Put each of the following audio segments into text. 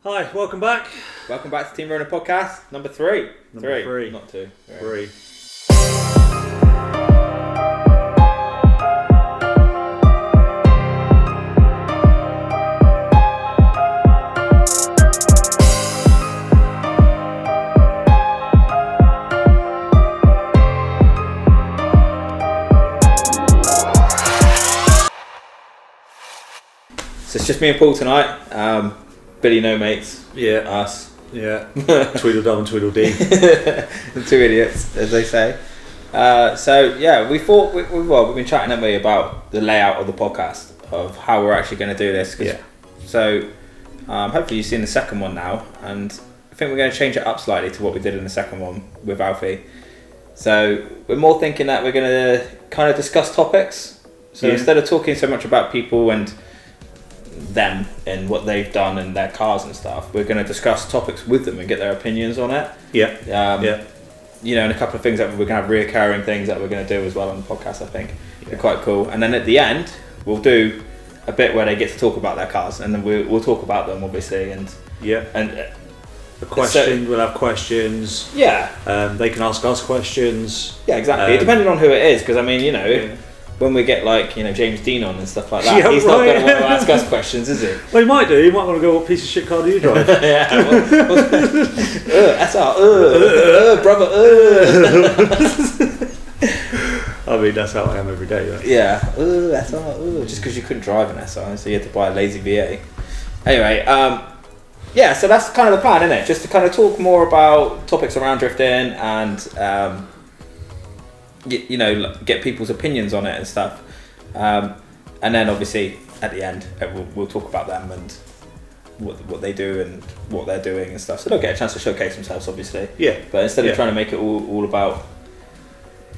Hi, welcome back. Welcome back to Team Rona Podcast, number three. Three. Not two. Three. So it's just me and Paul tonight. Billy no mates. Yeah. Us. Yeah. Tweedledum and Tweedledee. The two idiots, as they say. We thought we've been chatting, haven't we, about the layout of the podcast, of how we're actually going to do this. Yeah. So hopefully you've seen the second one now, and I think we're going to change it up slightly to what we did in the second one with Alfie. So we're more thinking that we're going to kind of discuss topics. So instead of talking so much about people and them and what they've done and their cars and stuff, we're going to discuss topics with them and get their opinions on it. You know, and a couple of things that we're going to have reoccurring things that we're going to do as well on the podcast. I think they're quite cool. And then at the end we'll do a bit where they get to talk about their cars, and then we'll talk about them obviously, and we'll have questions. They can ask us questions. Exactly. Depending on who it is, because I mean, you know, when we get like, you know, James Dean on and stuff like that, he's not going to want to ask us questions, is he? Well, he might do. He might want to go, what piece of shit car do you drive? SR, brother. I mean, that's how I am every day. SR, just because you couldn't drive an SR, so you had to buy a lazy V8. Anyway, so that's kind of the plan, isn't it? Just to kind of talk more about topics around drifting and you know, get people's opinions on it and stuff, and then obviously at the end we'll talk about them and what they do and what they're doing and stuff, so they'll get a chance to showcase themselves obviously. But instead of trying to make it all about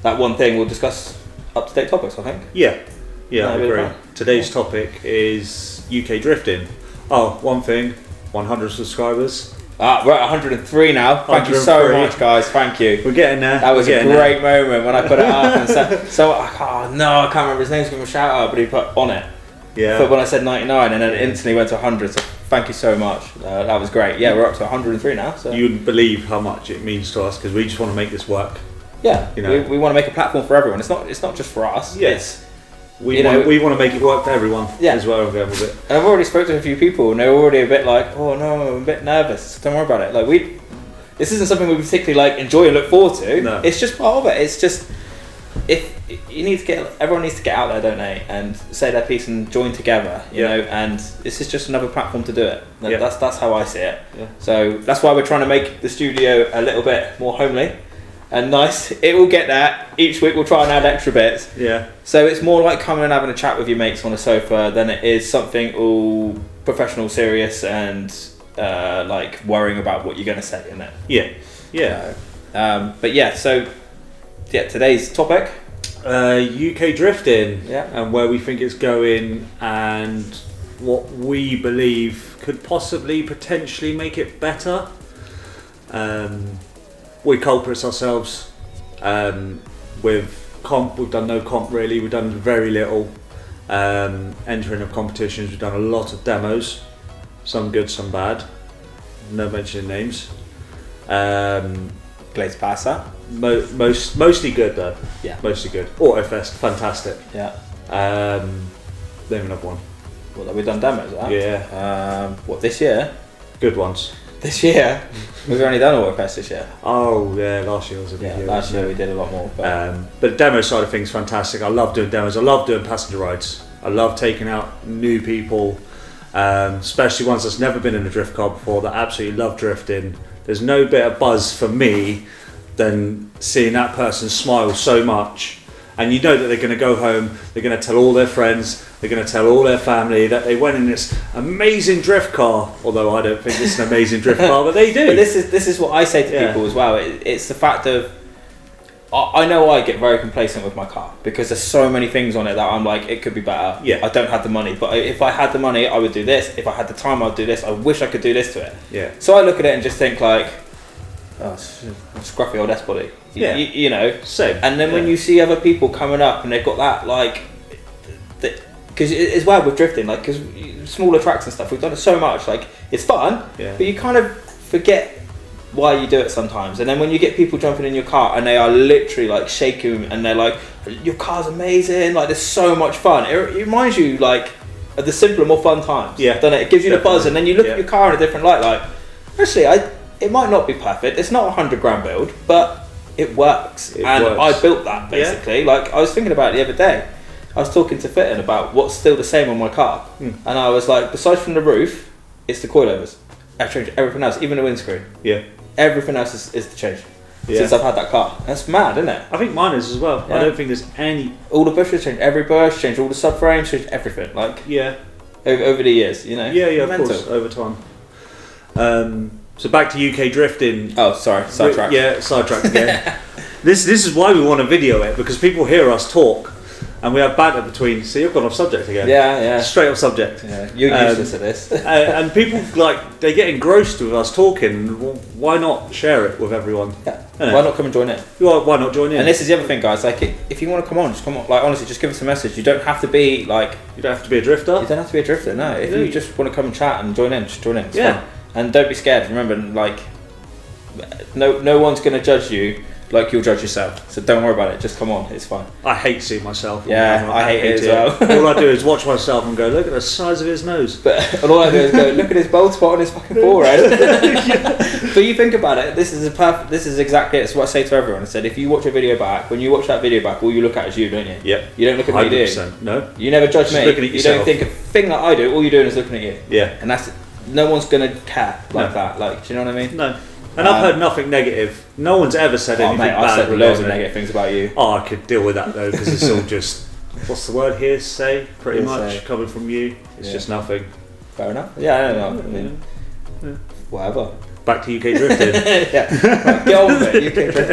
that one thing, we'll discuss up-to-date topics, I think. I agree. Today's topic is UK drifting. One thing, 100 subscribers. We're at 103 now. Thank you so much, guys. Thank you. We're getting there. That was a great moment when I put it up. And I can't remember his name. Give him a shout out, but he put on it. But when I said 99, and then it instantly went to 100. So thank you so much. That was great. We're up to 103 now. So you wouldn't believe how much it means to us, because we just want to make this work. You know, we want to make a platform for everyone. It's not just for us. We want to make it work for everyone as well. With it. And I've already spoken to a few people, and they're already a bit like, oh no, I'm a bit nervous. Don't worry about it. Like this isn't something we particularly like enjoy and look forward to. No. It's just part of it. It's just everyone needs to get out there, don't they, and say their piece and join together. You know, and this is just another platform to do it. That's how I see it. So that's why we're trying to make the studio a little bit more homely and nice. It will get there. Each week we'll try and add extra bits. So it's more like coming and having a chat with your mates on a sofa than it is something all professional, serious, and like worrying about what you're going to say in it. Today's topic, UK drifting, and where we think it's going, and what we believe could potentially make it better. We're culprits ourselves. With comp, we've done no comp really. We've done very little entering of competitions. We've done a lot of demos, some good, some bad. No mentioning names. Glaze Passer. Mostly good though. Mostly good. Autofest, fantastic. Name another one. Well, we've done demos, right? What, this year? Good ones. This year? We've only done Autofest this year. Oh yeah, last year was a big year. Last year we did a lot more. But the demo side of things, fantastic. I love doing demos. I love doing passenger rides. I love taking out new people, especially ones that's never been in a drift car before, that absolutely love drifting. There's no better buzz for me than seeing that person smile so much, and you know that they're going to go home, they're going to tell all their friends, they're going to tell all their family that they went in this amazing drift car, although I don't think it's an amazing drift car, but they do. But this is what I say to people as well. It's the fact of, I know I get very complacent with my car because there's so many things on it that I'm like, it could be better. I don't have the money, but if I had the money I would do this. If I had the time I'd do this. I wish I could do this to it. So I look at it and just think like, oh, scruffy old S-body. You know. Same. And then when you see other people coming up and they've got that like because as well with drifting, like because smaller tracks and stuff, we've done it so much. Like it's fun, but you kind of forget why you do it sometimes. And then when you get people jumping in your car and they are literally like shaking and they're like, "Your car's amazing! Like there's so much fun." It reminds you like of the simpler, more fun times. Yeah, doesn't it? It gives you the buzz, and then you look Yeah. at your car in a different light. Like actually, it might not be perfect. It's not a $100,000 build, but it works. And works. I built that basically. Like I was thinking about it the other day. I was talking to Fitton about what's still the same on my car, and I was like, besides from the roof, it's the coilovers. I changed everything else, even the windscreen. Yeah. Everything else is the change since I've had that car. That's mad, isn't it? I think mine is as well. Yeah. I don't think there's any. All the bushes changed, every bush changed, all the subframes changed, everything. Like Yeah. over the years, you know. Yeah, of Mental. course, over time. So back to UK drifting. Oh, sorry, sidetrack. Yeah, sidetracked again. This is why we want to video it, because people hear us talk, and we have banter between. See, you've gone off subject again. Yeah. Straight off subject. Yeah, you're useless at this. And people like they get engrossed with us talking. Well, why not share it with everyone? Yeah. Innit? Why not come and join in? Why not join in? And this is the other thing, guys. Like, if you want to come on, just come on. Like, honestly, just give us a message. You don't have to be like. You don't have to be a drifter. You don't have to be a drifter. No. If you just want to come and chat and join in, just join in. It's Yeah. fun. And don't be scared. Remember, like, no one's gonna judge you like you'll judge yourself. So don't worry about it. Just come on. It's fine. I hate seeing myself. on Yeah, camera. I hate it as well. All I do is watch myself and go, look at the size of his nose. But all I do is go, look at his bald spot on his fucking forehead. But you think about it, this is exactly it. It's what I say to everyone. I said, if you watch a video back, when you watch that video back, all you look at is you, don't you? Yep. You don't look at me, do you? 100%. No. You never judge Just me. looking at You don't yourself. think a thing that I do, all you're doing is looking at you. Yeah. And that's, no one's going to care like No. that. Like, do you know what I mean? No. And I've heard nothing negative. No one's ever said Oh anything mate, bad. I've said loads of regarding it. negative things about you. Oh, I could deal with that though, because it's all just, what's the word, hearsay, pretty Hearsay. much, coming from you. It's just nothing. Fair enough. Yeah, I don't know. I mean, whatever. Back to UK drifting. Yeah. Right, get on with it. You can drift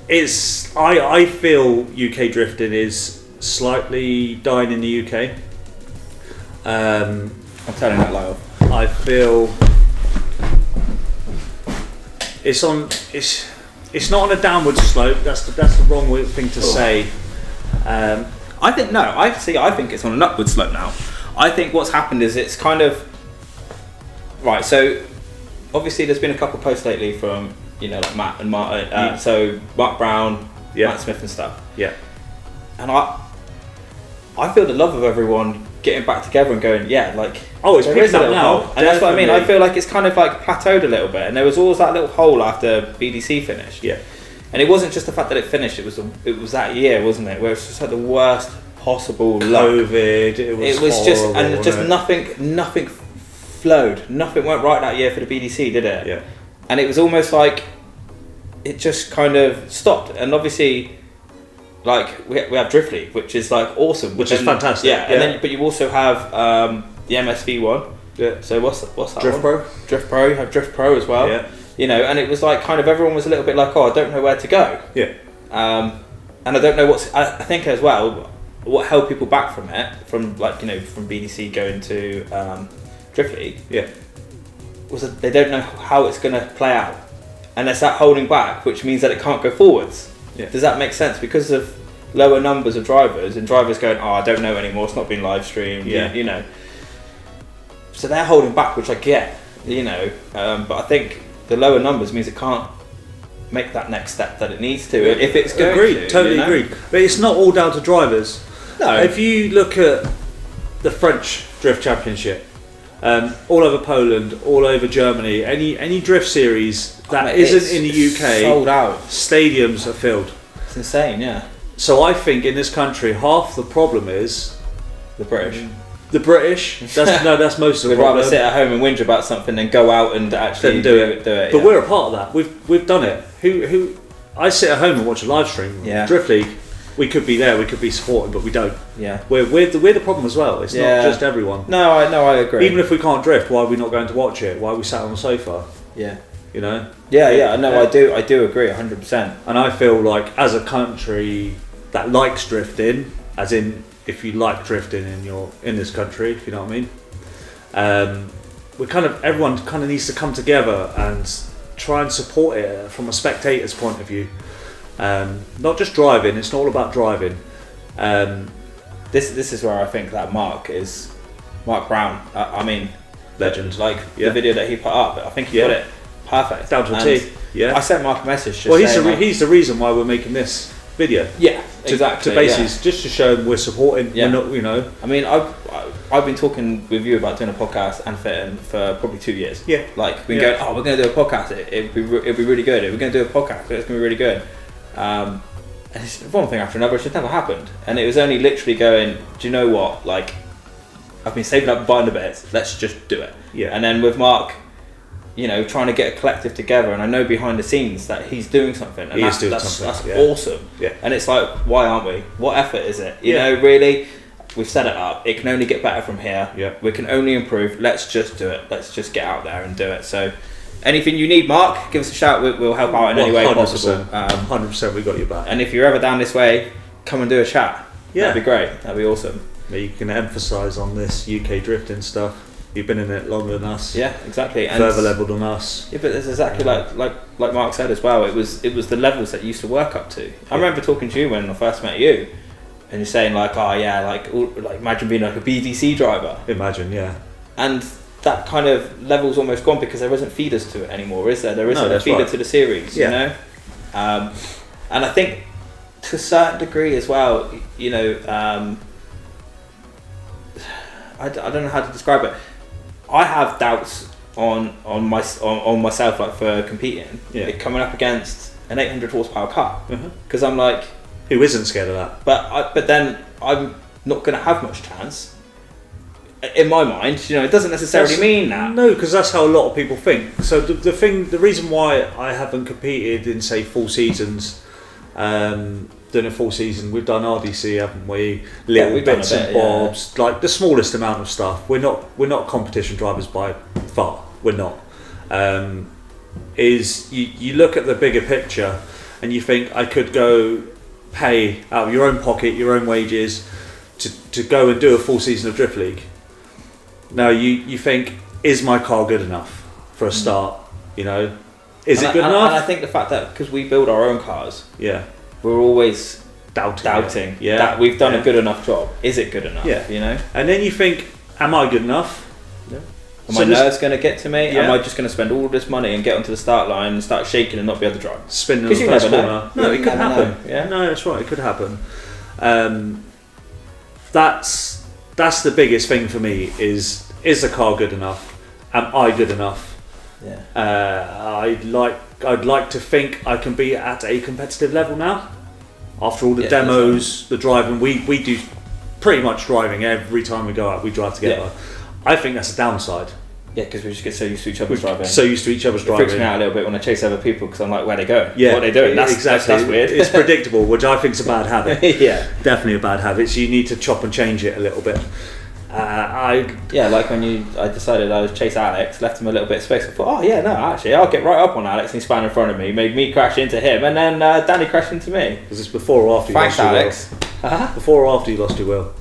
it. I feel UK drifting is slightly dying in the UK. I'm telling that lie off. I feel it's not on a downward slope. That's the wrong thing to say. I think it's on an upward slope now. I think what's happened is it's kind of right. So obviously, there's been a couple of posts lately from like Matt and Martin. So Mark Brown, Matt Smith, and stuff. Yeah. And I feel the love of everyone getting back together and going, like. Oh, it's there picked is a up little now. hole. And that's what I mean. I Definitely. feel like it's kind of like plateaued a little bit, and there was always that little hole after BDC finished. Yeah. And it wasn't just the fact that it finished; it was that year, wasn't it? Where it was just like the worst possible luck. COVID. It was just horrible, and just wasn't it? nothing flowed. Nothing went right that year for the BDC, did it? Yeah. And it was almost like it just kind of stopped. And obviously, like we have Drift League, which is like awesome, Which is fantastic, Yeah. And yeah. then but you also have the MSV one. Yeah. So what's that Drift one? Pro. Drift Pro. You have Drift Pro as well. Yeah. And it was like kind of everyone was a little bit like, oh, I don't know where to go. Yeah. And I don't know I think as well what held people back from it, from from BDC going to Drift League, was that they don't know how it's going to play out, and there's that holding back, which means that it can't go forwards. Yeah. Does that make sense? Because of lower numbers of drivers and drivers going, oh, I don't know anymore, it's not been live streamed. Yeah. So they're holding back, which I get. But I think the lower numbers means it can't make that next step that it needs to if it's going to. Totally agreed. But it's not all down to drivers. No. If you look at the French Drift Championship, all over Poland, all over Germany, any drift series that isn't in the UK, sold out. Stadiums are filled. It's insane, yeah. So I think in this country, half the problem is The British. the British. That's most of the We'd rather problem. sit at home and whinge about something than go out and actually Then do it. Do But we're a part of that. We've done it. Who? I sit at home and watch a live stream. Yeah. Drift League. We could be there. We could be supporting, but we don't. Yeah. We're the problem as well. It's not just everyone. No, I agree. Even if we can't drift, why are we not going to watch it? Why are we sat on the sofa? Yeah. You know. Yeah. No, I do agree 100%. And I feel like as a country that likes drifting, as in if you like drifting in this country, if you know what I mean, everyone kind of needs to come together and try and support it from a spectator's point of view. Not just driving. It's not all about driving. This is where I think that Mark Brown. I mean, Legend. Like the video that he put up, I think he put it perfect. Down to a T. Yeah. I sent Mark a message. Just Well, saying, he's the reason why we're making this video. Yeah, exactly. To basically just to show him we're supporting. Yeah. We're not, I mean, I've been talking with you about doing a podcast and fitting for probably 2 years. Yeah. Like we're going, we're going to do a podcast. It'd be really good. We're going to do a podcast. It's going to be really good. And it's one thing after another. It's just never happened. And it was only literally going, do you know what? Like, I've been saving up buying the bits. Let's just do it. Yeah. And then with Mark, trying to get a collective together, and I know behind the scenes that he's doing something, and that's awesome. Yeah. And it's like, why aren't we? What effort is it? You know, really, we've set it up. It can only get better from here. Yeah. We can only improve. Let's just do it. Let's just get out there and do it. So, anything you need, Mark, give us a shout. We'll help out in any way possible. 100%, we got your back. And if you're ever down this way, come and do a chat. Yeah. That'd be great. That'd be awesome. You can emphasise on this UK drifting stuff. You've been in it longer than us. Yeah, exactly. And further level than us. Yeah, but it's exactly like Mark said as well. It was the levels that you used to work up to. I remember talking to you when I first met you, and you're saying like, oh yeah, like imagine being like a BDC driver. Imagine, yeah. And that kind of level's almost gone because there isn't feeders to it anymore, is there? There isn't a feeder to the series, you know. And I think to a certain degree as well, I don't know how to describe it. I have doubts on myself, like for competing, coming up against an 800 horsepower car, because I'm like, who isn't scared of that? But then I'm not going to have much chance. In my mind, it doesn't necessarily mean that. No, because that's how a lot of people think. So the reason why I haven't competed in say full seasons, doing a full season, we've done RDC, haven't we? Little bits and bobs, like the smallest amount of stuff. We're not competition drivers by far. We're not. Is you look at the bigger picture, and you think I could go pay out of your own pocket, your own wages, to go and do a full season of Drift League. Now you think, is my car good enough for a start? Is it good enough? And I think the fact that because we build our own cars, we're always doubting that we've done a good enough job. Is it good enough? Yeah. And then you think, am I good enough? Yeah. Are my nerves going to get to me? Am I just going to spend all this money and get onto the start line and start shaking and not be able to drive? Spinning on the first corner. No, it could happen. Yeah. No, that's right. It could happen. That's the biggest thing for me. Is the car good enough? Am I good enough? Yeah. I'd like to think I can be at a competitive level now. After all the demos, the driving, we do pretty much driving every time we go out. We drive together. Yeah. I think that's a downside. Yeah, because we just get so used to each other's driving. So used to each other's driving. It freaks me out a little bit when I chase other people because I'm like, where they go? Yeah, what are they doing? That's weird. It's predictable, which I think is a bad habit. Yeah, definitely a bad habit. So you need to chop and change it a little bit. Like when I decided I would chase Alex, left him a little bit of space. I thought, actually, I'll get right up on Alex, and he span in front of me, made me crash into him, and then Danny crashed into me. Was this before or after you lost your Alex. will? Before or after you lost your will?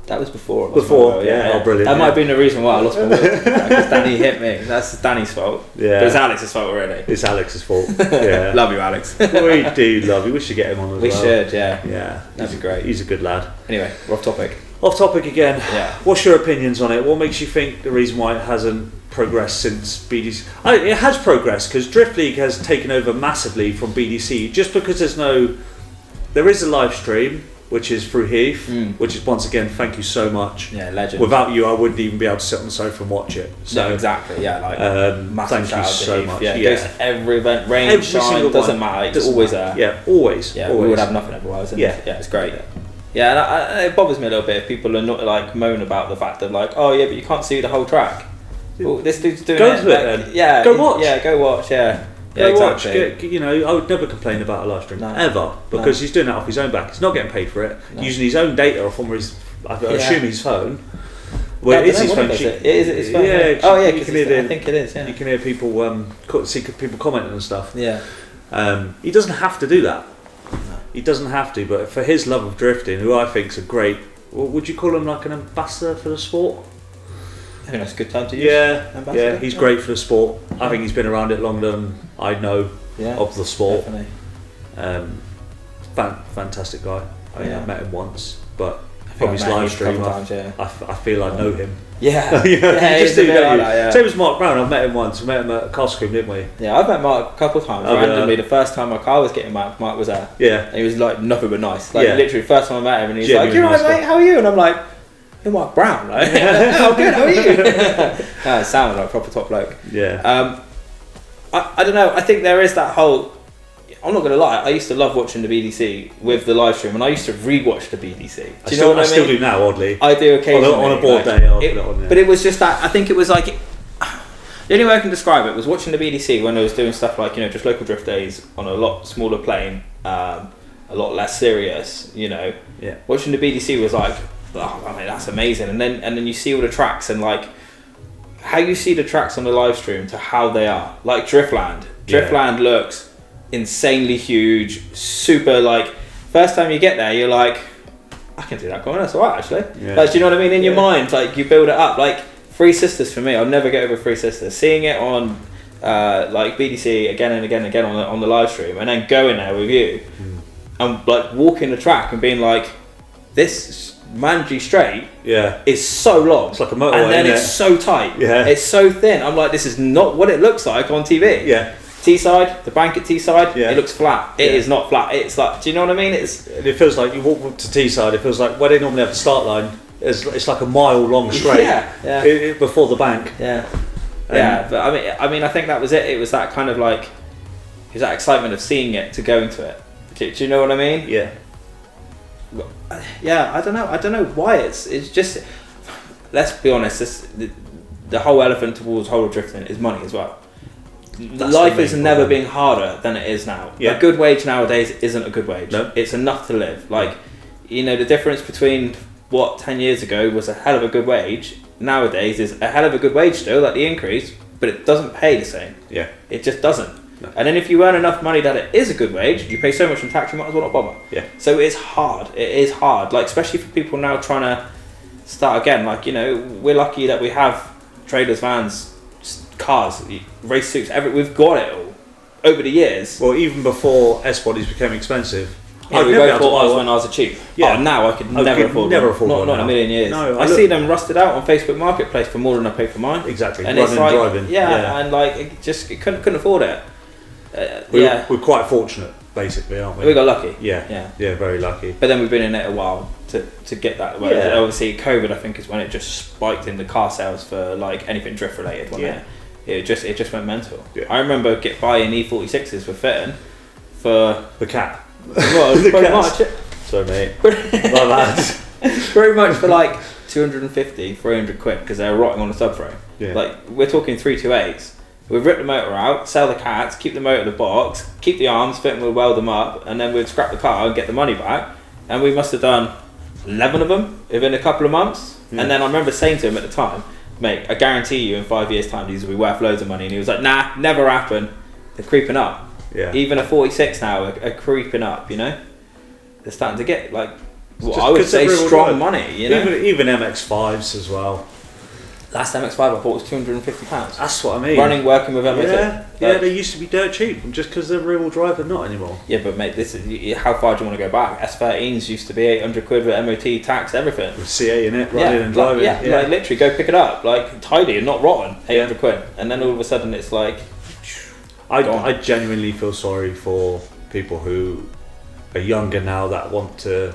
That was before. Yeah. Oh, brilliant. That might have been the reason why I lost my will. Because Danny hit me. That's Danny's fault. Yeah. But it's Alex's fault already. It's Alex's fault. Yeah. Love you, Alex. We do love you. We should get him on as well. We should, yeah. Yeah. That'd be great. He's a good lad. Anyway, we're off topic. Off topic again. Yeah. What's your opinions on it? What makes you think the reason why it hasn't progressed since BDC? It has progressed because Drift League has taken over massively from BDC. Just because there is a live stream, which is through Heath, which is once again, thank you so much. Yeah, legend. Without you, I wouldn't even be able to sit on the sofa and watch it. So no, exactly. Yeah, thank you so much. Yeah, goes to every event, rain, shine, doesn't matter. It's always there. Yeah, always. Yeah, always. we would have nothing otherwise. Yeah, it's great. Yeah, and it bothers me a little bit if people are not like moan about the fact that like, oh yeah, but you can't see the whole track. Well, this dude's doing go to it then. Yeah, go watch. Yeah, go watch. Yeah. Go exactly. watch. I would never complain about a live stream ever because he's doing that off his own back. He's not getting paid for it. Using his own data from I assume his phone. Well, it is his phone. It is his phone. Yeah. Oh yeah, you can hear I think it is. Yeah. You can hear people see people commenting and stuff. Yeah. He doesn't have to do that. He doesn't have to, but for his love of drifting, who I think is a great, would you call him like an ambassador for the sport? I think that's a good time to use. Yeah, he's great for the sport. I think he's been around it longer than I know of the sport. Definitely. Fantastic guy. I mean, Yeah. I've met him once, but I from think his I've met him live a stream, couple times, yeah. I feel I know him. Yeah, You know, yeah, you just it's a do, bit don't like you? that, yeah. Same as Mark Brown. I've met him once. We met him at Coscombe, didn't we? Yeah, I've met Mark a couple of times. Oh, yeah. Randomly, the first time my car was getting Mark was there. Yeah. And he was like nothing but nice. Like Yeah. literally, the first time I met him, and he's Genuine like, "You alright, nice guy. mate? How are you?" And I'm like, "You're Mark Brown." Like, "Oh, good. How are you?" It sounded like a proper top bloke. Yeah. I don't know. I think there is that whole. I'm not gonna lie. I used to love watching the BDC with the live stream, and I used to re-watch the BDC. Do you know what I mean? I still do now, oddly. I do occasionally On a board day, I'll put it on there. But it was just that. I think it was like. The only way I can describe it was watching the BDC when I was doing stuff like, you know, just local drift days on a lot smaller plane, a lot less serious, you know. Yeah. Watching the BDC was like, oh, I mean, that's amazing. And then you see all the tracks and like how you see the tracks on the live stream to how they are. Like Driftland. Driftland looks insanely huge, super like, first time you get there, you're like, I can do that corner, that's alright actually. Yeah. Like, do you know what I mean? In your mind, like you build it up. Like Three Sisters for me, I'll never get over Three Sisters. Seeing it on like BDC again and again and again on the live stream, and then going there with you and like walking the track and being like, this Manji straight is so long. It's like a motorway, and then isn't it's it? so tight. Yeah. It's so thin. I'm like, this is not what it looks like on TV. Yeah. T-side, the bank at T-side, Yeah. it looks flat. It is not flat. It's like, do you know what I mean? It's And it feels like you walk up to Teesside, it feels like where they normally have the start line, it's like a mile long straight Yeah. before the bank. Yeah, yeah. But I mean, I think that was it. It was that kind of like, it was that excitement of seeing it to go into it. Do you know what I mean? Yeah. Yeah. I don't know why it's just. Let's be honest. The whole elephant towards whole drifting is money as well. That's Life the has main never problem. been harder than it is now. Yeah. A good wage nowadays isn't a good wage. No. It's enough to live. Like, you know, the difference between what 10 years ago was a hell of a good wage nowadays is a hell of a good wage still, like the increase, but it doesn't pay the same. Yeah. It just doesn't. No. And then if you earn enough money that it is a good wage, you pay so much in tax, you might as well not bother. Yeah. So it's hard. It is hard. Like, especially for people now trying to start again. Like, you know, we're lucky that we have trailers, vans, cars, race suits, we've got it all over the years. Well, even before S bodies became expensive, Yeah, I'd we never both be able to bought buy ours one. when ours are cheap. Yeah. Oh, now I could I never could afford never one. afford not, one not in a now. million years. No, I see them rusted out on Facebook Marketplace for more than I pay for mine. Exactly. And Running it's like, and driving. yeah, and like it couldn't afford it. We're quite fortunate, basically, aren't we? We got lucky. Yeah, very lucky. But then we've been in it a while to get that. Whereas Yeah. obviously COVID, I think, is when it just spiked in the car sales for like anything drift related. Wasn't Yeah. it just went mental. Yeah. I remember buying E46s for fitting for The cat. well, The pretty cats. much Sorry, mate. My bad. pretty much for like 250, 300 quid because they're rotting on the subframe. Yeah. Like we're talking 328s. We've ripped the motor out, sell the cats, keep the motor in the box, keep the arms, fit them, we'll weld them up, and then we'd scrap the car and get the money back. And we must have done 11 of them within a couple of months. Yeah. And then I remember saying to him at the time, mate, I guarantee you in 5 years' time these will be worth loads of money. And he was like, nah, never happen. They're creeping up. Yeah. Even a 46 now are creeping up, you know? They're starting to get like, well, Just I would 'cause they're say real strong good. money, you know? Even MX5s as well. Last MX5 I bought was £250. That's what I mean. Running, working with MOT. Yeah, they used to be dirt cheap, just because they're rear-wheel drive, they're not anymore. Yeah, but mate, this is how far do you want to go back? S13s used to be 800 quid with MOT, tax, everything. With CA in it, running and driving. Yeah, like literally go pick it up, like tidy and not rotten, 800 quid, and then all of a sudden it's like, gone. I genuinely feel sorry for people who are younger now that want to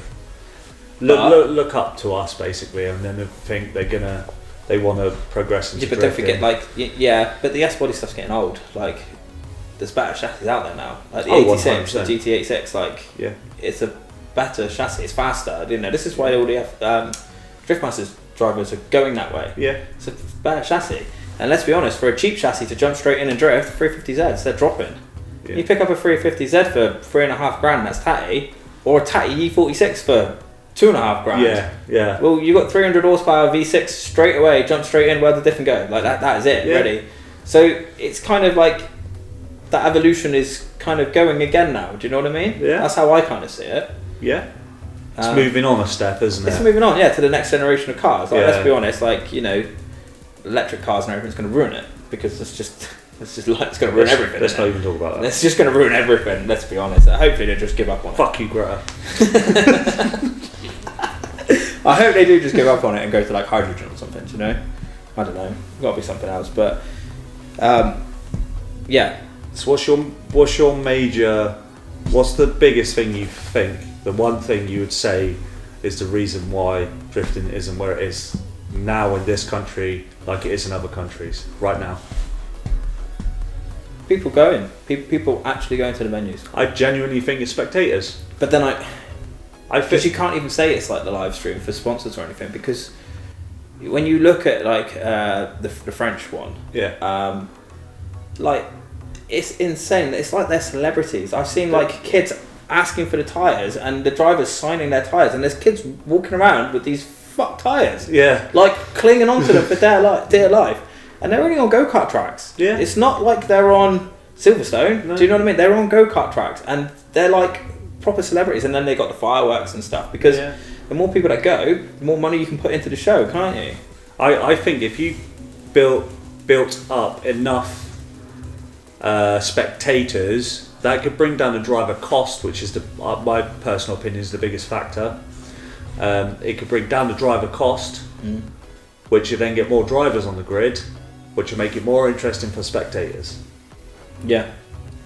look up to us basically, and then think they want to progress into yeah, but don't drifting. forget, like, yeah, but the S body stuff's getting old. Like, there's better chassis out there now. Like the 86, the 100%. GT86, like, Yeah. it's a better chassis. It's faster. I didn't know. This is why all the Driftmasters drivers are going that way. Yeah. It's a better chassis. And let's be honest, for a cheap chassis to jump straight in and drift, 350Zs, they're dropping. Yeah. You pick up a 350Z for $3.5 that's tatty, or a tatty E46 for $2.5. Yeah. Well, you got 300 horsepower V6 straight away, jump straight in, where the diff and go. Like that is it, Yeah. ready. So it's kind of like that evolution is kind of going again now. Do you know what I mean? Yeah. That's how I kind of see it. Yeah. It's moving on a step, isn't it? It's moving on, yeah, to the next generation of cars. Like, Yeah. let's be honest, like, you know, electric cars and everything's going to ruin it because it's just It's just like it's going to ruin everything. Let's isn't not it? even talk about that. It's just going to ruin everything. Let's be honest. Hopefully they just give up on it. Fuck you, Greta. I hope they do just give up on it and go to like hydrogen or something. Do you know? I don't know. Got to be something else. But yeah. So what's your major? What's the biggest thing you think? The one thing you would say is the reason why drifting isn't where it is now in this country, like it is in other countries right now. People going. People actually going to the venues. I genuinely think it's spectators. But then I because you think can't even say it's like the live stream for sponsors or anything, because when you look at like the French one, yeah, like it's insane. It's like they're celebrities. I've seen like kids asking for the tires and the drivers signing their tires, and there's kids walking around with these fuck tires, yeah, like clinging onto them for dear life, and they're only on go-kart tracks. Yeah. It's not like they're on Silverstone. No. Do you know what I mean? They're on go-kart tracks and they're like proper celebrities, and then they got the fireworks and stuff, because Yeah. the more people that go, the more money you can put into the show, can't you? I think if you built up enough spectators, that could bring down the driver cost, which is my personal opinion is the biggest factor. It could bring down the driver cost, which you then get more drivers on the grid, which will make it more interesting for spectators. Yeah.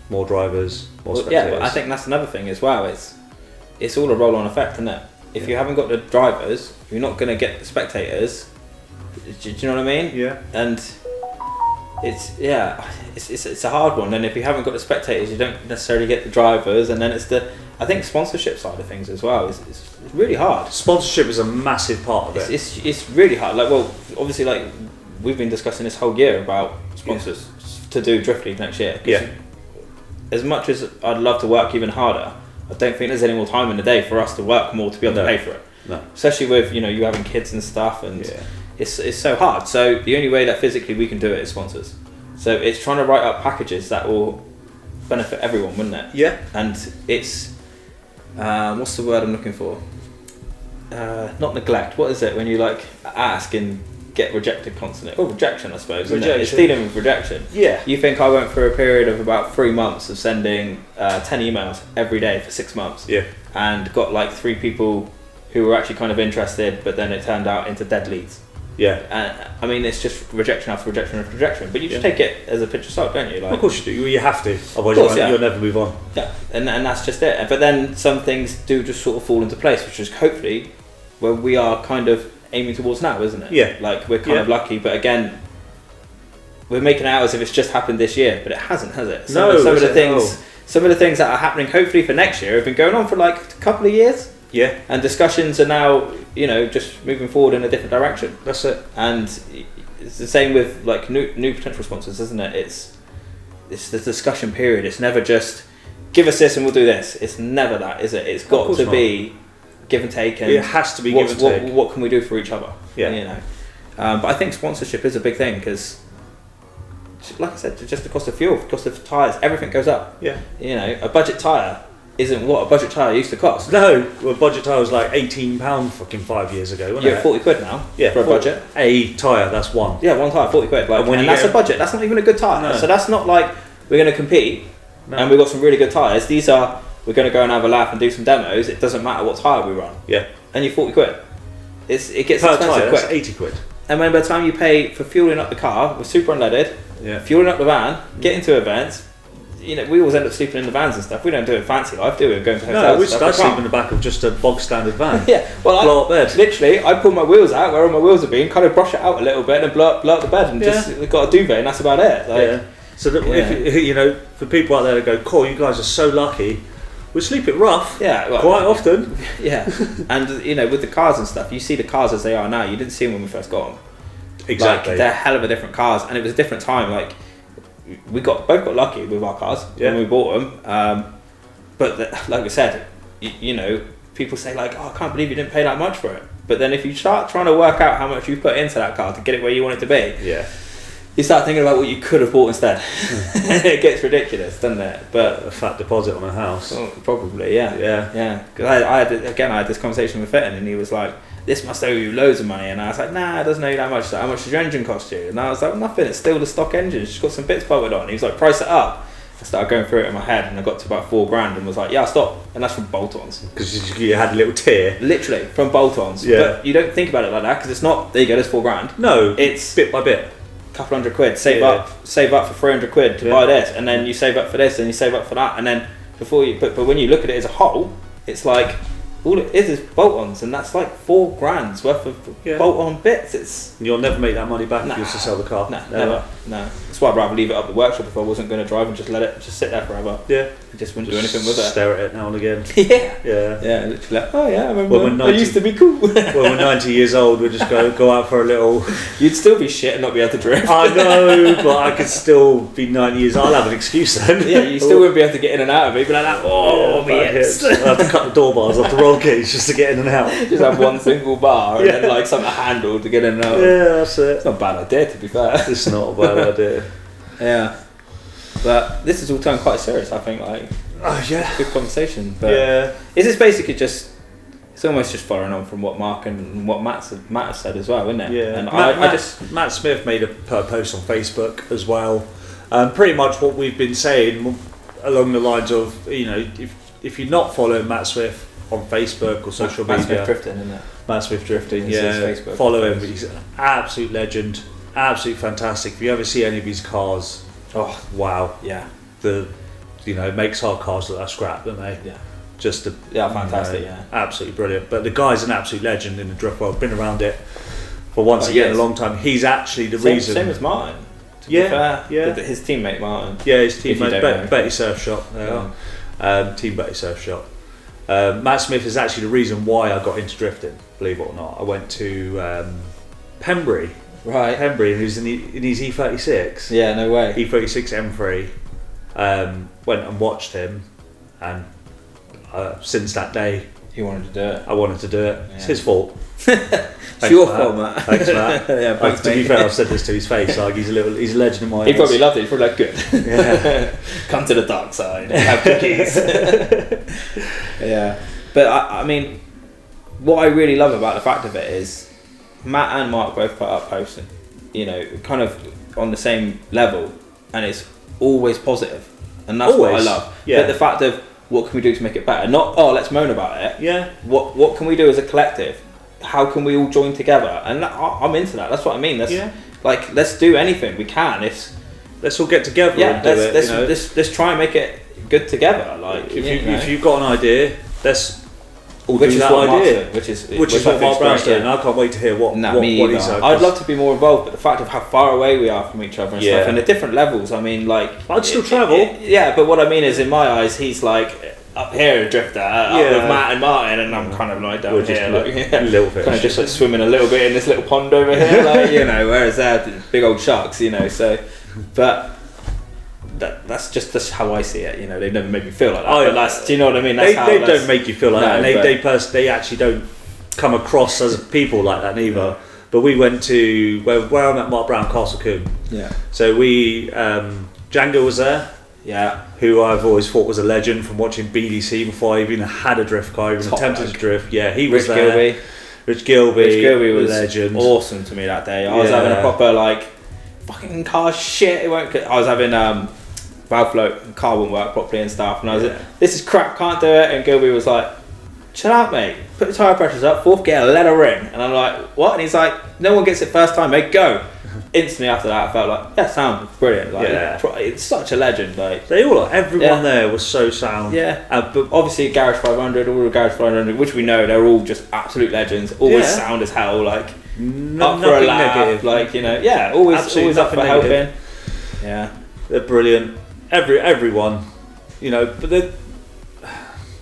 More drivers, more Well, spectators. yeah, but I think that's another thing as well. It's all a roll-on effect, isn't it? If you haven't got the drivers, you're not going to get the spectators. Do you know what I mean? Yeah. And it's a hard one. And if you haven't got the spectators, you don't necessarily get the drivers. And then I think sponsorship side of things as well is really hard. Sponsorship is a massive part of it. It's really hard. Like, well, obviously, like we've been discussing this whole year about sponsors to do Drift League next year. 'Cause Yeah. as much as I'd love to work even harder, I don't think there's any more time in the day for us to work more to be able to pay for it. No. Especially with you having kids and stuff, and Yeah. it's so hard. So the only way that physically we can do it is sponsors. So it's trying to write up packages that will benefit everyone, wouldn't it? Yeah. And it's what's the word I'm looking for? Not neglect. What is it when you like ask and get rejected constantly? Oh, rejection, I suppose. Isn't it? It's Rejection. dealing with rejection. Yeah. You think I went through a period of about 3 months of sending 10 emails every day for 6 months, Yeah. and got like 3 people who were actually kind of interested, but then it turned out into dead leads. Yeah. And I mean, it's just rejection after rejection after rejection. But you just Yeah. take it as a pinch of salt, don't you? Like, Of course you do. You have to. Otherwise, course, yeah. you'll never move on. yeah, and that's just it. But then some things do just sort of fall into place, which is hopefully where we are kind of aiming towards now, isn't it? Yeah. Like we're kind of lucky, but again, we're making it out as if it's just happened this year, but it hasn't, has it? Some of the things that are happening hopefully for next year have been going on for like a couple of years, Yeah. and discussions are now just moving forward in a different direction. That's it. And it's the same with like new potential sponsors, isn't it? It's the discussion period. It's never just give us this and we'll do this. It's never that, is it? It's got course to not. be give and take, and It has to be give and take. What can we do for each other? Yeah. But I think sponsorship is a big thing because, like I said, just the cost of fuel, the cost of tyres, everything goes up. Yeah. A budget tyre isn't what a budget tyre used to cost. No, well, budget tyre was like £18 fucking 5 years ago, wasn't You're it? at 40 quid now Yeah, for a budget. A tyre, that's one. Yeah, one tyre, 40 quid. Like, And when and you that's get a budget. That's not even a good tyre. No. So that's not like we're going to compete No. and we've got some really good tyres. These are, we're going to go and have a laugh and do some demos. It doesn't matter what tyre we run. Yeah. And you're 40 quid. It gets Per expensive tyre, quick. that's 80 quid. And then by the time you pay for fueling up the car with super unleaded, Yeah. fueling up the van, getting to events, we always end up sleeping in the vans and stuff. We don't do it fancy life, do we? Going to hotels. No, we and stuff. I We sleep can't. in the back of just a bog standard van. Yeah, well, Blow up bed. literally, I pull my wheels out where all my wheels have been, kind of brush it out a little bit, and blow up the bed, and just got a duvet, and that's about it. Like, Yeah. So that if for people out there that go, cool, you guys are so lucky. We sleep it rough. Yeah, well, Quite often. Yeah, and with the cars and stuff, you see the cars as they are now. You didn't see them when we first got them. Exactly. Like, they're hell of a different cars, and it was a different time. Like we both got lucky with our cars when we bought them. But like we said, people say like, "Oh, I can't believe you didn't pay that much for it." But then if you start trying to work out how much you put into that car to get it where you want it to be, Yeah. you start thinking about what you could have bought instead. It gets ridiculous, doesn't it? But A fat deposit on a house. probably, yeah. Yeah. Yeah, because I had this conversation with Fitton, and he was like, this must owe you loads of money. And I was like, nah, it doesn't owe you that much. So how much does your engine cost you? And I was like, nothing, it's still the stock engine. It's just got some bits bolted on. He was like, price it up. I started going through it in my head, and I got to about $4,000 and was like, yeah, stop. And that's from bolt-ons. Because you had a little tear. Literally, from bolt-ons. Yeah. But you don't think about it like that, because it's not, there you go, there's $4,000. No, It's bit by bit. a couple £100, save Yeah. up for £300 to buy this, and then you save up for this, and you save up for that, and then before you, but when you look at it as a whole, it's like, all it is bolt-ons, and that's like $4,000 worth of Yeah. bolt-on bits. It's You'll never make that money back Nah. if you was to sell the car. no, never, no. That's why I'd rather leave it up at the workshop if I wasn't going to drive and just let it just sit there forever. Yeah. I just wouldn't do anything with it. Stare at it now and again. Yeah, Yeah. yeah, literally. Like, oh yeah, I remember. Well, when I used to be cool. When we're 90 years old, we just go out for a little. You'd still be shit and not be able to drift. I know, but I could still be 90 years old. I'll have an excuse then. Yeah, you still wouldn't be able to get in and out of it. You'd be like, that, oh, Yeah, me bad hips. hips. I'll have to cut the door bars off the roll cage just to get in and out. Just have one single bar and Yeah. then like something handle to get in and out. Yeah, that's it. It's not a bad idea, to be fair. It's not a bad idea. Yeah, but this has all turned quite serious. I think like Oh yeah. good conversation. But Yeah. is this basically just? It's almost just following on from what Mark and what Matt have said as well, isn't it? Yeah. And Matt Smith made a post on Facebook as well. Pretty much what we've been saying along the lines of, you know, if you're not following Matt Smith on Facebook or social Matt media, Smith drifting, isn't it? Matt Smith Drifting, It's yeah, his Facebook follow him. post. He's an absolute legend, absolute fantastic. If you ever see any of his cars, Oh wow, yeah, makes our cars look like scrap, don't they? yeah, Just fantastic. Yeah. absolutely brilliant. But the guy's an absolute legend in the drift world. Been around it for once Oh, again yes. a long time. He's actually the Same, reason. same as Martin. To be Yeah, fair. yeah. His teammate Martin. Yeah, his If you teammate don't know. Betty Surf Shop. They are. Team Betty Surf Shop. Matt Smith is actually the reason why I got into drifting. Believe it or not, I went to Pembury. Right. Pembury, and he was in his E36. Yeah. No way. E36 M3. Went and watched him, and since that day, You wanted to do it. I wanted to do it. It's Yeah. his fault. It's your fault, Matt. Thanks, Matt. Yeah, thanks, To be mate. fair, I've said this to his face. Like he's a legend in my He eyes. probably loved it. He probably like, good. Yeah. Come to the dark side. Have cookies. Yeah. But I mean, what I really love about the fact of it is Matt and Mark both put up posts, you know, kind of on the same level, and it's always positive, and that's what I Always. love. Yeah. But the fact of what can we do to make it better? Not let's moan about it. Yeah. What can we do as a collective? How can we all join together? And I'm into that. That's what I mean. Let's do anything we can. Let's all get together and do it. Let's try and make it good together. Like If you've got an idea, let's all which do is that what Mark's idea. doing, which is Which is I what think's Mark Brown's great, doing. I can't wait to hear what me what either. he's I'd love to be more involved, but the fact of how far away we are from each other and Yeah. stuff, and the different levels. I mean, like I'd still travel. Yeah, but what I mean is, in my eyes, he's like up here a drifter, up Yeah. with Matt and Martin, and I'm kind of like down We're just here, little fish. kind of just like swimming a little bit in this little pond over here, like whereas they're big old sharks, So, but. That's just how I see it. They've never made me feel like that. Oh, But do you know what I mean? That's They don't make you feel like that. No, And they actually don't come across as people like that neither. But we went to where I met Mark Brown, Castle Coombe. Yeah. So we Django was there, Yeah. who I've always thought was a legend from watching BDC before I even had a drift car, even Top attempted to bloke. drift. Yeah, he was Rich there. Gilby. Rich Gilby was legend. awesome to me that day. I was Yeah. having a proper fucking car shit. I was having valve float, car wouldn't work properly and stuff, and I was like, this is crap, can't do it. And Gilby was like, chill out, mate. Put the tyre pressures up, fourth gear, let her ring. And I'm like, what? And he's like, no one gets it first time, mate. Go. Instantly after that, I felt like, yeah, sound brilliant. It's such a legend. They all are. Everyone there was so sound. Yeah. But Obviously, Garage 500, all the Garage 500, which we know they're all just absolute legends. Always Yeah. sound as hell. Up for a nothing laugh. negative. Always Absolutely always up for nothing helping. negative. Yeah. They're brilliant. Everyone, but they're.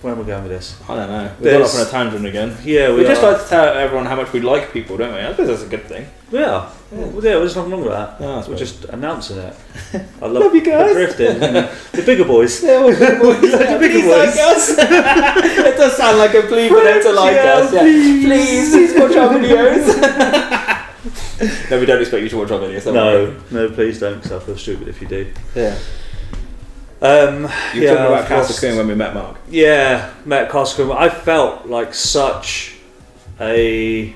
Where am I going with this? I don't know. We've gone There's- off on a tangent again. Yeah, We just are. like to tell everyone how much we like people, don't we? I think that's a good thing. Yeah. Well, there's nothing wrong with that. Yeah, I We're suppose. just announcing it. I love, Love you guys. the drifting. The bigger boys. Yeah, we're good boys. The bigger Please boys. like us. It does sound like a plea for them to like us. Yeah. Please watch our videos. No, we don't expect you to watch our videos. don't worry. No, please don't, because I feel stupid if you do. Yeah. You You were talking about Castle Coombe when we met Mark. Yeah, met Castle Coombe. I felt like such a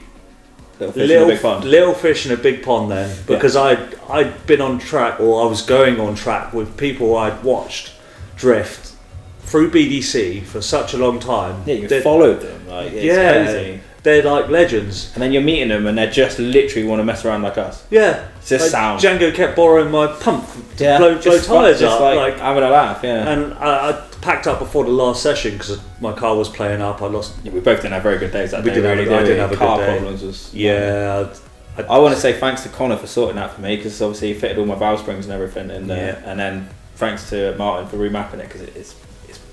Little fish in a big pond. little fish in a big pond then, because I'd been on track, or I was going on track with people I'd watched drift through BDC for such a long time. Yeah, you followed them. Like, it's crazy. They're like legends. And then you're meeting them and they just literally want to mess around like us. Yeah. It's just sound. Django kept borrowing my pump to blow tyres up. Like having a laugh, yeah. And I packed up before the last session because my car was playing up. I lost. Yeah, we both didn't have very good days that day. I didn't have a car good day. problems was. I want to say thanks to Connor for sorting that for me, because obviously he fitted all my valve springs and everything, and then thanks to Martin for remapping it, because it's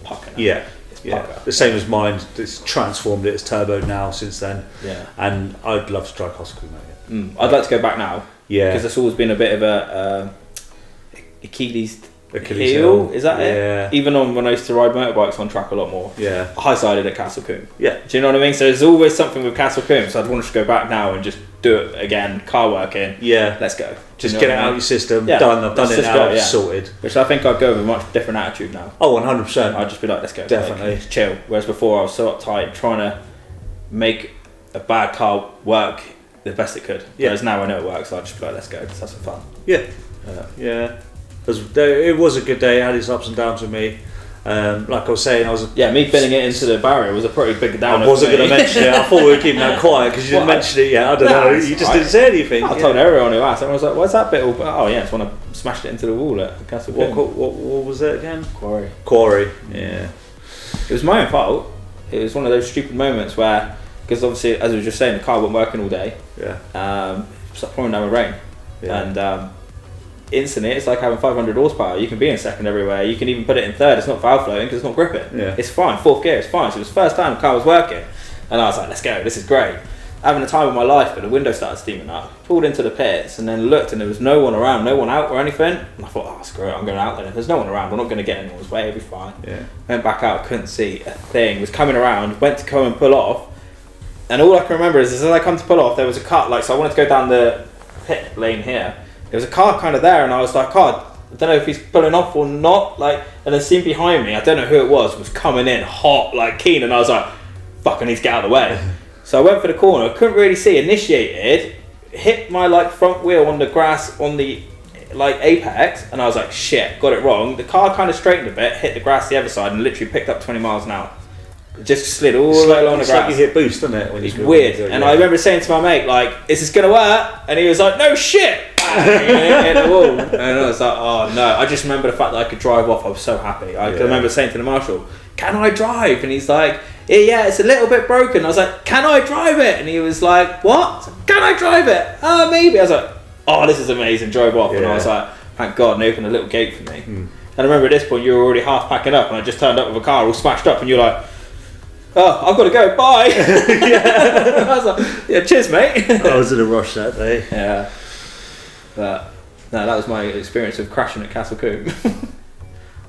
pucker now. Yeah. It's Yeah, pucker. the same as mine. It's transformed it. It's turbo now since then. Yeah. And I'd love to try Costco, mate. I'd like to go back now. Yeah. Because it's always been a bit of a Achilles Achilles heel. heel. Is that Yeah. it? Even on when I used to ride motorbikes on track a lot more. Yeah. High-sided at Castle Combe. Yeah. Do you know what I mean? So there's always something with Castle Combe, so I'd want to go back now and just do it again, car working. Yeah. Let's go. Just get it out of your system. Yeah. Done. I've done Let's it just now. go, yeah. Sorted. Which I think I'd go with a much different attitude now. Oh, 100%. I'd just be like, let's go. Definitely. Like, chill. Whereas before I was so uptight, trying to make a bad car work the best it could. Yeah. Whereas now I know it works, so I'd just be like, let's go, let's have some fun. Yeah. Yeah. It was a good day. It had its ups and downs with me. Like I was saying, Me pinning it into the barrier was a pretty big downer. I wasn't going to mention it. I thought we were keeping that quiet because you didn't mention it yet. I don't know. You just didn't say anything. I told everyone who asked. Everyone was like, "What's that bit?" Oh yeah, it's when I smashed it into the wall at Castle Combe. What was it again? Quarry. Yeah. It was my own fault. It was one of those stupid moments where, because obviously, as I was just saying, the car wasn't working all day. Yeah. Stopped pouring down with rain, and instantly it's like having 500 horsepower. You can be in second everywhere. You can even put it in third. It's not valve floating because it's not gripping. Yeah. It's fine. Fourth gear, it's fine. So it was the first time the car was working, and I was like, let's go. This is great. Having the time of my life, but the window started steaming up. Pulled into the pits and then looked, and there was no one around, no one out or anything. And I thought, oh screw it, I'm going out there. If there's no one around, we're not going to get in anyone's way. It'll be fine. Yeah. Went back out, couldn't see a thing. Was coming around, went to go and pull off, and all I can remember is as I come to pull off, there was a cut. Like, so I wanted to go down the pit lane here. There was a car kind of there, and I was like, God, I don't know if he's pulling off or not. Like, and then seen behind me, I don't know who it was coming in hot, like keen, and I was like, fuck, I need to get out of the way. So I went for the corner, couldn't really see, initiated, hit my like front wheel on the grass on the like apex, and I was like, shit, got it wrong. The car kind of straightened a bit, hit the grass the other side, and literally picked up 20 miles an hour. It just slid all the way along the grass. It's like you hit boost, doesn't it? It's weird. And I remember saying to my mate, like, is this going to work? And he was like, no shit! Hit the wall. And I was like, oh no. I just remember the fact that I could drive off. I was so happy. I remember saying to the marshal, can I drive? And he's like, yeah, it's a little bit broken. I was like, can I drive it? And he was like, what? Can I drive it? Maybe. I was like, oh, this is amazing. Drove off. And I was like, thank God, and they opened a little gate for me. And I remember at this point, you were already half packing up, and I just turned up with a car all smashed up, and you're like, oh, I've got to go, bye. I was like, yeah, cheers, mate. I was in a rush that day. Yeah. But, no, that was my experience of crashing at Castle Combe.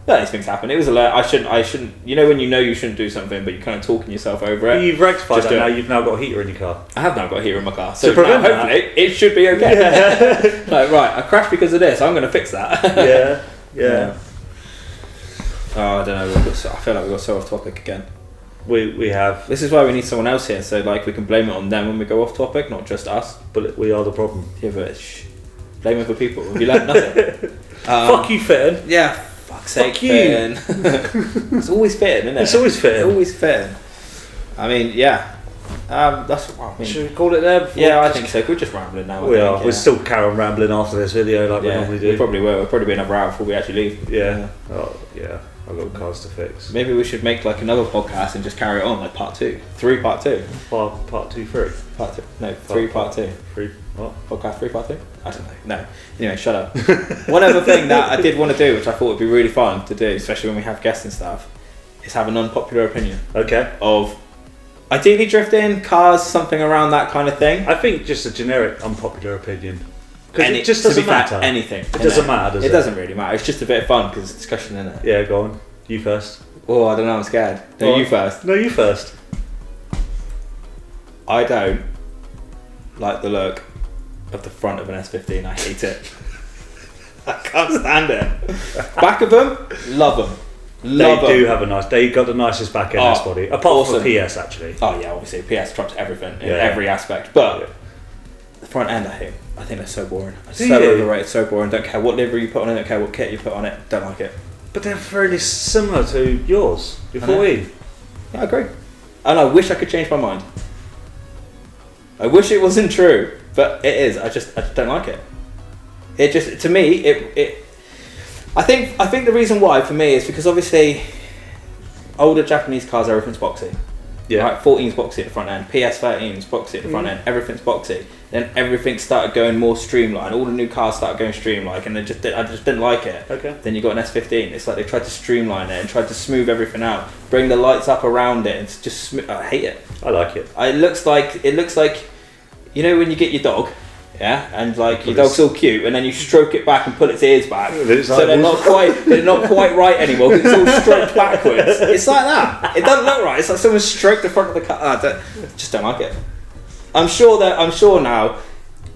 Yeah, these things happen. It was I shouldn't, you know when you shouldn't do something, but you're kind of talking yourself over it. You've rectified Just that now, you've now got a heater in your car. I have now got a heater in my car. So prevent now, hopefully, it should be okay. Yeah. Like, right, I crashed because of this, I'm going to fix that. Yeah. Oh, I don't know, I feel like we got so off topic again. We have. This is why we need someone else here, so like we can blame it on them when we go off topic, not just us. But we are the problem. Yeah, but blame other people. Have you learned nothing? Fuck you, Fitton. Yeah, fuck's sake, Fuck you. Fitton. It's always fitting, isn't it? It's always fitting. It's always fitting. I mean, yeah. That's what I mean. Should we call it there? Yeah, I think so. We're just rambling now. We are. We're still carry on rambling after this video like we normally do. We probably will. We'll probably be another hour before we actually leave. Yeah. Oh, yeah. I've got cars to fix. Maybe we should make like another podcast and just carry it on, like part 2. 3 part 2. Part 2, 3. Part 2. No, 3 part 2. 3. What? Podcast 3 part 2? I don't know. No. Anyway, shut up. One other thing that I did want to do, which I thought would be really fun to do, especially when we have guests and stuff, is have an unpopular opinion. Okay. Of ideally drifting, cars, something around that kind of thing. I think just a generic unpopular opinion. Because it just to doesn't be fair, matter. anything. It doesn't matter, does it? It doesn't really matter. It's just a bit of fun because it's discussion, isn't it? Yeah, go on. You first. Oh, I don't know. I'm scared. No, What? you first. No, you first. I don't like the look of the front of an S15. I hate it. I can't stand it. Back of them, love them. Love they do them. have a nice. They got the nicest back end Oh, S body, apart awesome. from the PS actually. Oh yeah, obviously PS trumps everything in Yeah. every aspect. But Yeah. the front end, I think they're so boring. Do So you? overrated, so boring. Don't care what livery you put on it. Don't care what kit you put on it. Don't like it. But they're fairly similar to yours. Your I know. 14. Yeah, I agree. And I wish I could change my mind. I wish it wasn't true, but it is. I just don't like it. It just, to me, I think the reason why for me is because obviously older Japanese cars, everything's boxy. Yeah. Right, 14's boxy at the front end, PS13's boxy at the front end, everything's boxy. Then everything started going more streamlined. All the new cars started going streamlined, and I just didn't like it. Okay. Then you got an S15. It's like they tried to streamline it and tried to smooth everything out, bring the lights up around it. It's just I hate it. I like it. It looks like you know when you get your dog, yeah, and like your Put dog's all cute, and then you stroke it back and pull its ears back, It's so like- they're not quite right anymore because it's all stroked backwards. It's like that. It doesn't look right. It's like someone stroked the front of the car. Just don't like it. I'm sure now,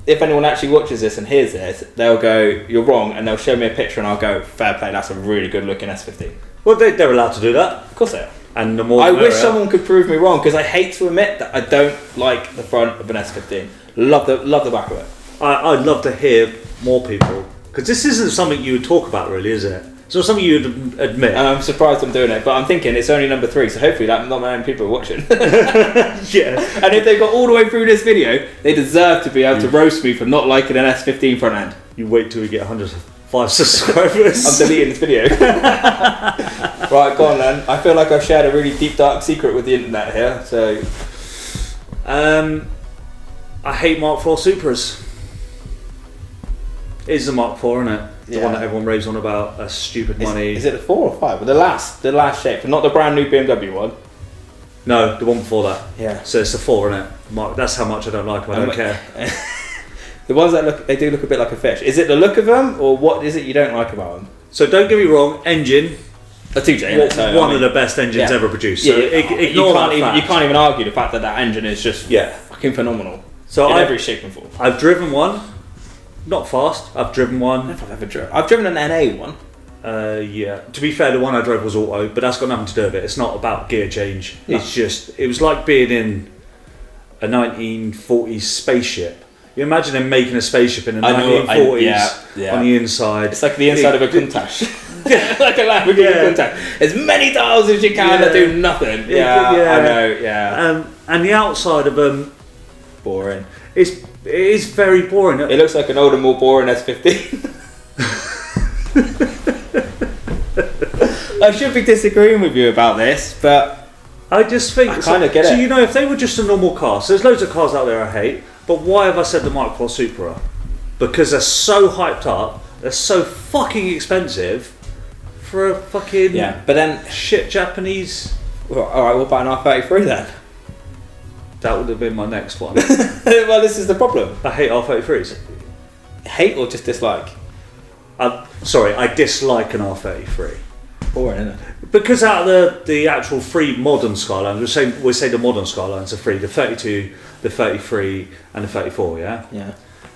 if anyone actually watches this and hears this, they'll go, "You're wrong," and they'll show me a picture, and I'll go, "Fair play. That's a really good looking S15." Well, they're allowed to do that. Of course they are. And the more I the wish merrier. someone could prove me wrong because I hate to admit that I don't like the front of an S15. Love the back of it. I'd love to hear more people, because this isn't something you would talk about, really, is it? It's not something you'd admit. And I'm surprised I'm doing it, but I'm thinking it's only number 3, so hopefully that not many people are watching. Yeah. And if they got all the way through this video, they deserve to be able to roast me for not liking an S15 front end. You wait till we get 105 subscribers. I'm deleting this video. Right, go on then. I feel like I've shared a really deep dark secret with the internet here, so I hate Mark IV Supras. It is the Mark IV, isn't it? The Yeah. one that everyone raves on about. That's stupid money. is it the 4 or 5? The last shape, not the brand new BMW one. No, the one before that. Yeah. So it's the 4, isn't it? Mark, that's how much I don't like them. I don't care. The ones that they do look a bit like a fish. Is it the look of them, or what is it you don't like about them? So don't get me wrong, engine, A 2J, innit? So, one I of mean, the best engines yeah. ever produced. Yeah, So ignore you that fact. you can't even argue the fact that that engine is just Yeah. fucking phenomenal. So in I- every shape and form. I've driven one. Not fast. I've driven one. I've driven an NA one. Yeah. To be fair, the one I drove was auto, but that's got nothing to do with it. It's not about gear change. No. It's just, it was like being in a 1940s spaceship. You imagine them making a spaceship in the I know, 1940s yeah. on the inside. It's like the inside of a Countach. Like a Lamborghini Yeah. Countach. As many dials as you can that do nothing. Yeah, Yeah. I know, yeah. And the outside of them Boring. it is very boring. It looks like an older, more boring S15. I should be disagreeing with you about this, but I just think I kinda get so. it. You know, if they were just a normal car, so there's loads of cars out there I hate, but why have I said the Mark IV Supra? Because they're so hyped up, they're so fucking expensive for a fucking yeah. But then, shit Japanese. well, all right, what about an R33 then? That would have been my next one. Well, this is the problem. I hate R33s. Hate or just dislike? Sorry, I dislike an R33 Boring, isn't it? because out of the actual three modern Skylines, we say the modern Skylines are three: the 32, the 33, and the 34. Yeah.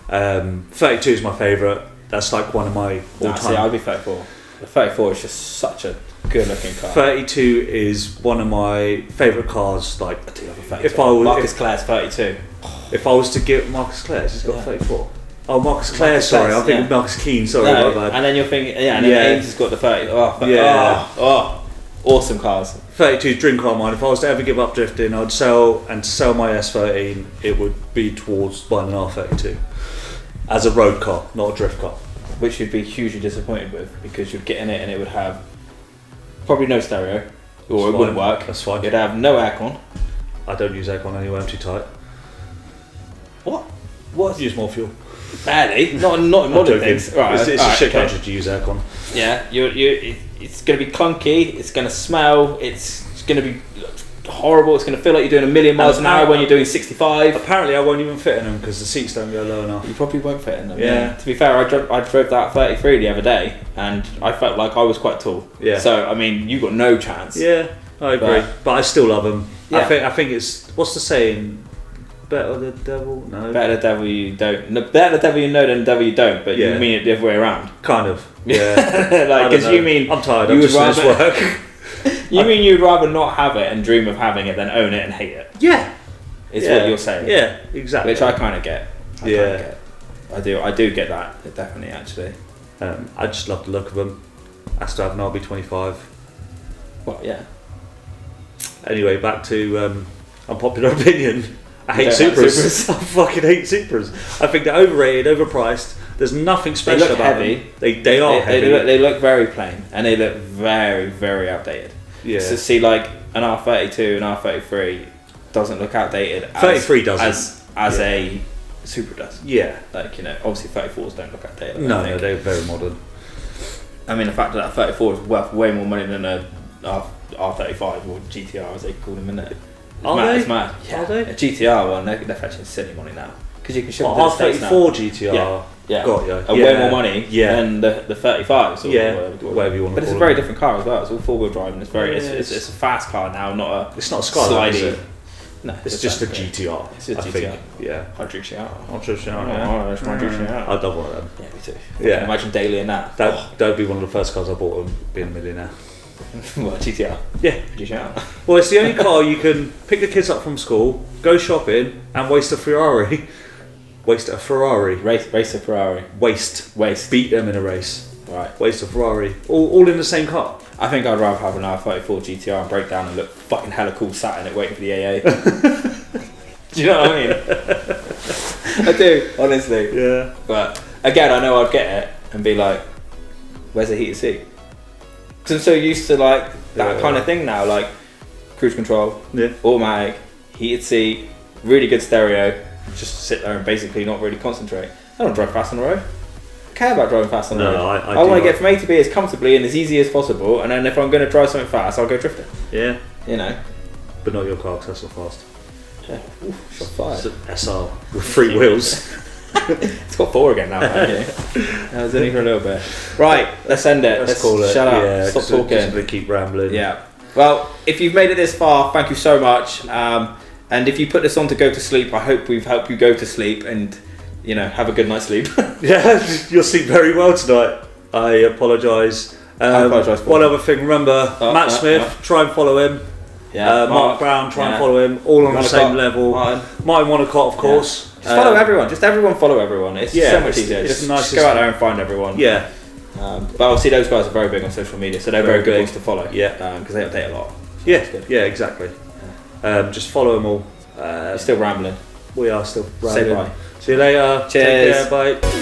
Yeah. 32 is my favourite. That's like one of my Nah, all-time. see, I'd be 34. The 34 is just such a good looking car. 32 is one of my favourite cars. Like, I do love a 32. if I was Marcus Clare's 32. if I was to give Marcus Clare's, he's got Yeah. 34. Oh, Marcus Clare. Marcus Sorry, Clare's, I'm thinking yeah. Marcus Keane. Sorry, No, my bad. and then you're thinking, yeah, and then Yeah. Ames has got the 30. Oh, Yeah. awesome cars. 32 is dream car of mine. If I was to ever give up drifting, I'd sell my S13. It would be towards buying an R32 as a road car, not a drift car. Which you'd be hugely disappointed with because you'd get in it and it would have probably no stereo, or it That's wouldn't fine. work. That's fine. It'd have no aircon. I don't use aircon anyway. I'm too tight. What? I What? use more fuel. Barely. Not in I'm modern joking. things. Right. It's all a right, shit okay. country to use aircon. Yeah, it's going to be clunky. It's going to smell. It's going to be horrible. It's going to feel like you're doing a million miles an hour when you're doing 65. Apparently, I won't even fit in them because the seats don't go low enough. You probably won't fit in them. Yeah. To be fair, I drove that 33 the other day, and I felt like I was quite tall. Yeah. So I mean, you got no chance. Yeah, I agree, but I still love them. Yeah. I think it's what's the saying? Better the devil? No. Better the devil you don't. No, better the devil you know than the devil you don't. But Yeah. you mean it the other way around. Kind of. Yeah. Like, I don't because you know. mean I'm tired. you I'm would just finished work. you mean you'd rather not have it and dream of having it than own it and hate it. Yeah. Is Yeah. what you're saying. Yeah. Exactly. Which I kind of get. Yeah. I do get that, definitely, actually. I just love the look of them. Has to have an RB25. Well, yeah. Anyway, back to unpopular opinion. I hate don't like Supras. I fucking hate Supras. I think they're overrated, overpriced. There's nothing special look about heavy. them. They are heavy. They look very plain, and they look very, very outdated. Yeah. So see, like an R32 and R33 doesn't look outdated. 33 doesn't. As Yeah. a Supra does. Yeah. Like, you know, obviously 34s don't look outdated. I don't No, think. they're very modern. I mean, the fact that 34 is worth way more money than a R35 or GTR, as they call them, isn't it? Are they? It's mad. Yeah. Are they? A GTR one, they're fetching silly money now. Because you can ship them to the States now. R34 GTR. Yeah. Got you. And way more money Yeah. than the 35s or Yeah. whatever. Whatever you want to But it's a call very them. different car as well. It's all four-wheel drive and it's very Yeah, it's a fast car now, not a It's not a Skyline, is slidey. it? No, It's just a GTR. It's just I a think. GTR. Yeah. I'll juke you out. I'll just Oh, it's my juke you out. I'd love one of them. Yeah, me too. Yeah. Imagine daily in that. That'd be one of the first cars I bought and being a millionaire. What, GTR? Yeah. Juke you out. Well, it's the only car you can pick the kids up from school, go shopping, and waste a Ferrari. Waste a Ferrari. Race a Ferrari. Waste. Beat them in a race. Right. Waste a Ferrari. All in the same car. I think I'd rather have an R34 GTR and break down and look fucking hella cool sat in it waiting for the AA. Do you know what I mean? I do, honestly. Yeah. But again, I know I'd get it and be like, where's the heated seat? Because I'm so used to like that kind of thing now, like cruise control, Yeah. automatic, heated seat, really good stereo, just sit there and basically not really concentrate. I don't drive fast on the road. I care about driving fast on the No, road. I I want do to get like- from A to B as comfortably and as easy as possible, and then if I'm going to drive something fast, I'll go drifting. Yeah. You know? But not your car, 'cause that's not fast. Yeah. Ooh, shot fired. It's an SR with 3 wheels. It's got 4 again now. Okay. That was only for a little bit. Right, let's end it. Let's call it. Shut up. Yeah, Stop 'cause we're talking. just gonna keep rambling. Yeah. Well, if you've made it this far, thank you so much. And if you put this on to go to sleep, I hope we've helped you go to sleep and, you know, have a good night's sleep. Yeah, you'll sleep very well tonight. I apologise. I apologise for One it. other thing, remember Matt Smith, try and follow him. Yeah. Mark Brown, try and follow him. All on the same level. Martin Wonnacott, of course. Just follow everyone. Just everyone follow everyone. It's so much easier. it's Just, nice just to go out see. there and find everyone. Yeah, But obviously those guys are very big on social media, so they're Very very good big. ones to follow. Yeah. Because they update a lot. yeah, good. yeah, exactly. Just follow them all. You're still rambling. We are still Say rambling. bye. See you later. Cheers. Take care. Bye.